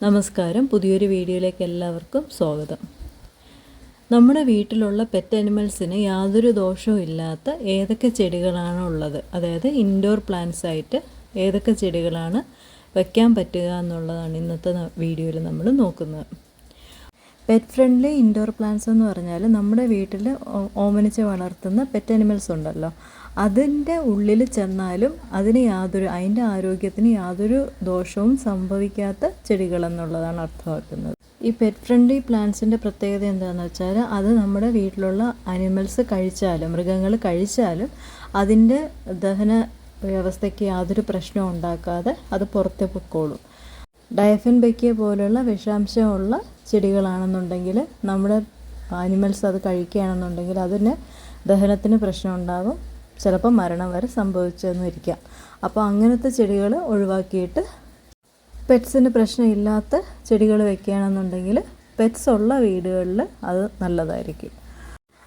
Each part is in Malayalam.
നമസ്കാരം, പുതിയൊരു വീഡിയോയിലേക്ക് എല്ലാവർക്കും സ്വാഗതം. നമ്മുടെ വീട്ടിലുള്ള പെറ്റ് അനിമൽസിന് യാതൊരു ദോഷവും ഇല്ലാത്ത ഏതൊക്കെ ചെടികളാണ് ഉള്ളത്, അതായത് ഇൻഡോർ പ്ലാന്റ്സ് ആയിട്ട് ഏതൊക്കെ ചെടികളാണ് വയ്ക്കാൻ പറ്റുക എന്നുള്ളതാണ് ഇന്നത്തെ വീഡിയോയിൽ നമ്മൾ നോക്കുന്നത്. പെറ്റ് ഫ്രണ്ട്ലി ഇൻഡോർ പ്ലാന്റ്സ് എന്ന് പറഞ്ഞാൽ നമ്മുടെ വീട്ടിൽ ഓമനിച്ച് വളർത്തുന്ന പെറ്റ് അനിമൽസ് ഉണ്ടല്ലോ, അതിൻ്റെ ഉള്ളിൽ ചെന്നാലും അതിൻ്റെ ആരോഗ്യത്തിന് യാതൊരു ദോഷവും സംഭവിക്കാത്ത ചെടികളെന്നുള്ളതാണ് അർത്ഥമാക്കുന്നത്. ഈ പെറ്റ് ഫ്രണ്ട്ലി പ്ലാന്റ്സിൻ്റെ പ്രത്യേകത എന്താണെന്ന് വെച്ചാൽ, അത് നമ്മുടെ വീട്ടിലുള്ള അനിമൽസ് കഴിച്ചാലും മൃഗങ്ങൾ കഴിച്ചാലും അതിൻ്റെ ദഹന വ്യവസ്ഥയ്ക്ക് യാതൊരു പ്രശ്നവും ഉണ്ടാക്കാതെ അത് പുറത്തെ പൊക്കോളും. ഡയഫെൻബെക്കിയ പോലുള്ള വിഷാംശമുള്ള ചെടികളാണെന്നുണ്ടെങ്കിൽ നമ്മുടെ ആനിമൽസ് അത് കഴിക്കുകയാണെന്നുണ്ടെങ്കിൽ അതിന് ദഹനത്തിന് പ്രശ്നം ഉണ്ടാകും, ചിലപ്പോൾ മരണം വരെ സംഭവിച്ചെന്നിരിക്കാം. അപ്പോൾ അങ്ങനത്തെ ചെടികൾ ഒഴിവാക്കിയിട്ട് പെറ്റ്സിന് പ്രശ്നമില്ലാത്ത ചെടികൾ വെക്കുകയാണെന്നുണ്ടെങ്കിൽ പെറ്റ്സ് ഉള്ള വീടുകളിൽ അത് നല്ലതായിരിക്കും.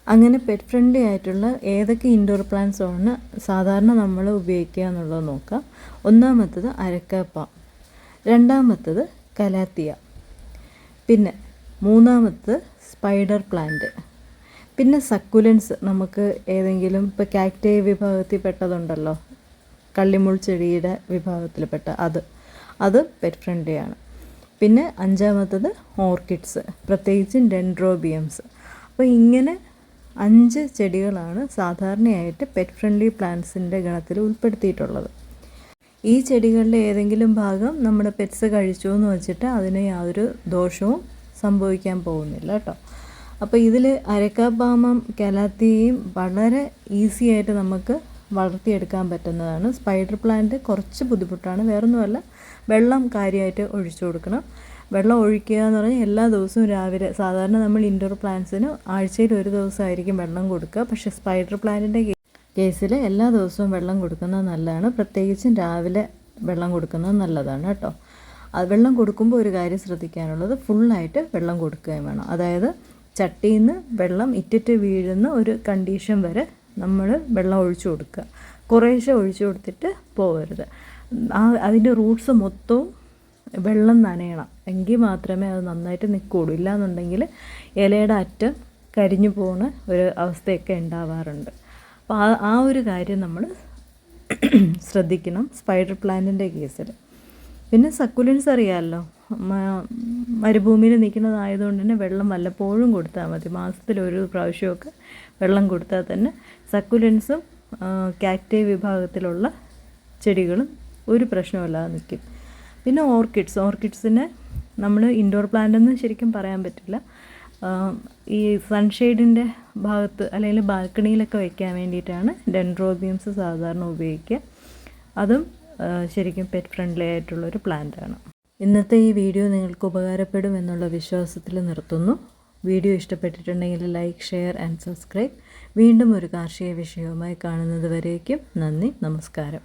അങ്ങനെ പെറ്റ് ഫ്രണ്ട്ലി ആയിട്ടുള്ള ഏതൊക്കെ ഇൻഡോർ പ്ലാന്റ്സ് ആണ് സാധാരണ നമ്മൾ ഉപയോഗിക്കുക എന്നുള്ളത് നോക്കാം. ഒന്നാമത്തത് അരക്കാപ്പാം, രണ്ടാമത്തത് കലാത്തിയ, പിന്നെ മൂന്നാമത്തത് സ്പൈഡർ പ്ലാന്റ്, പിന്നെ സക്കുലൻസ്. നമുക്ക് ഏതെങ്കിലും ഇപ്പോൾ കാക്ടേ വിഭാഗത്തിൽ പെട്ടതുണ്ടല്ലോ, കള്ളിമുൾ ചെടിയുടെ വിഭാഗത്തിൽപ്പെട്ട അത് പെറ്റ് ഫ്രണ്ട്ലിയാണ്. പിന്നെ അഞ്ചാമത്തത് ഓർക്കിഡ്സ്, പ്രത്യേകിച്ചും ഡെൻഡ്രോബിയംസ്. അപ്പോൾ ഇങ്ങനെ 5 ചെടികളാണ് സാധാരണയായിട്ട് പെറ്റ് ഫ്രണ്ട്ലി പ്ലാന്റ്സിൻ്റെ ഗണത്തിൽ ഉൾപ്പെടുത്തിയിട്ടുള്ളത്. ഈ ചെടികളിലെ ഏതെങ്കിലും ഭാഗം നമ്മുടെ പെറ്റ്സ് കഴിച്ചു എന്ന് വെച്ചിട്ട് അതിന് യാതൊരു ദോഷവും സംഭവിക്കാൻ പോകുന്നില്ല കേട്ടോ. അപ്പോൾ ഇതിൽ അരക്കാപ്പാമം കലാത്തിയും വളരെ ഈസി ആയിട്ട് നമുക്ക് വളർത്തിയെടുക്കാൻ പറ്റുന്നതാണ്. സ്പൈഡർ പ്ലാന്റ് കുറച്ച് ബുദ്ധിമുട്ടാണ്, വേറൊന്നുമല്ല, വെള്ളം കാര്യമായിട്ട് ഒഴിച്ചു കൊടുക്കണം. വെള്ളം ഒഴിക്കുക എന്ന് പറഞ്ഞാൽ എല്ലാ ദിവസവും രാവിലെ, സാധാരണ നമ്മൾ ഇൻഡോർ പ്ലാന്റ്സിന് ആഴ്ചയിൽ ഒരു ദിവസമായിരിക്കും വെള്ളം കൊടുക്കുക. പക്ഷേ സ്പൈഡർ പ്ലാന്റിൻ്റെ കേസിൽ എല്ലാ ദിവസവും വെള്ളം കൊടുക്കുന്നത് നല്ലതാണ്, പ്രത്യേകിച്ചും രാവിലെ വെള്ളം കൊടുക്കുന്നത് നല്ലതാണ് കേട്ടോ. വെള്ളം കൊടുക്കുമ്പോൾ ഒരു കാര്യം ശ്രദ്ധിക്കാനുള്ളത്, ഫുള്ളായിട്ട് വെള്ളം കൊടുക്കുകയും വേണം. അതായത് ചട്ടിയിൽ നിന്ന് വെള്ളം ഇറ്റിറ്റ് വീഴുന്ന ഒരു കണ്ടീഷൻ വരെ നമ്മൾ വെള്ളം ഒഴിച്ചു കൊടുക്കുക. കുറേശ്ശെ ഒഴിച്ചു കൊടുത്തിട്ട് പോകരുത്. അതിൻ്റെ റൂട്ട്സ് മൊത്തവും വെള്ളം നനയണം, എങ്കിൽ മാത്രമേ അത് നന്നായിട്ട് നിൽക്കുകയുള്ളൂ. ഇല്ലാന്നുണ്ടെങ്കിൽ ഇലയുടെ അറ്റം കരിഞ്ഞു പോകുന്ന ഒരു അവസ്ഥയൊക്കെ ഉണ്ടാവാറുണ്ട്. അപ്പോൾ ആ ഒരു കാര്യം നമ്മൾ ശ്രദ്ധിക്കണം സ്പൈഡർ പ്ലാന്റിൻ്റെ കേസിൽ. പിന്നെ സക്കുലൻസ് അറിയാമല്ലോ, മരുഭൂമിയിൽ നിൽക്കുന്നതായതുകൊണ്ട് തന്നെ വെള്ളം വല്ലപ്പോഴും കൊടുത്താൽ മതി. മാസത്തിലൊരു പ്രാവശ്യമൊക്കെ വെള്ളം കൊടുത്താൽ തന്നെ സക്കുലൻസും കാക്ടേ വിഭാഗത്തിലുള്ള ചെടികളും ഒരു പ്രശ്നമില്ലാതെ നിൽക്കും. പിന്നെ ഓർക്കിഡ്സിനെ നമ്മൾ ഇൻഡോർ പ്ലാന്റ് എന്ന് ശരിക്കും പറയാൻ പറ്റില്ല. ഈ സൺഷെയ്ഡിൻ്റെ ഭാഗത്ത് അല്ലെങ്കിൽ ബാൽക്കണിയിലൊക്കെ വയ്ക്കാൻ വേണ്ടിയിട്ടാണ് ഡെൻഡ്രോബിയംസ് സാധാരണ ഉപയോഗിക്കുക. അതും ശരിക്കും പെറ്റ് ഫ്രണ്ട്ലി ആയിട്ടുള്ളൊരു പ്ലാന്റാണ്. ഇന്നത്തെ ഈ വീഡിയോ നിങ്ങൾക്ക് ഉപകാരപ്പെടും എന്നുള്ള വിശ്വാസത്തിൽ നിർത്തുന്നു. വീഡിയോ ഇഷ്ടപ്പെട്ടിട്ടുണ്ടെങ്കിൽ ലൈക്ക്, ഷെയർ ആൻഡ് സബ്സ്ക്രൈബ്. വീണ്ടും ഒരു കാർഷിക വിഷയവുമായി കാണുന്നത് വരേക്കും നന്ദി, നമസ്കാരം.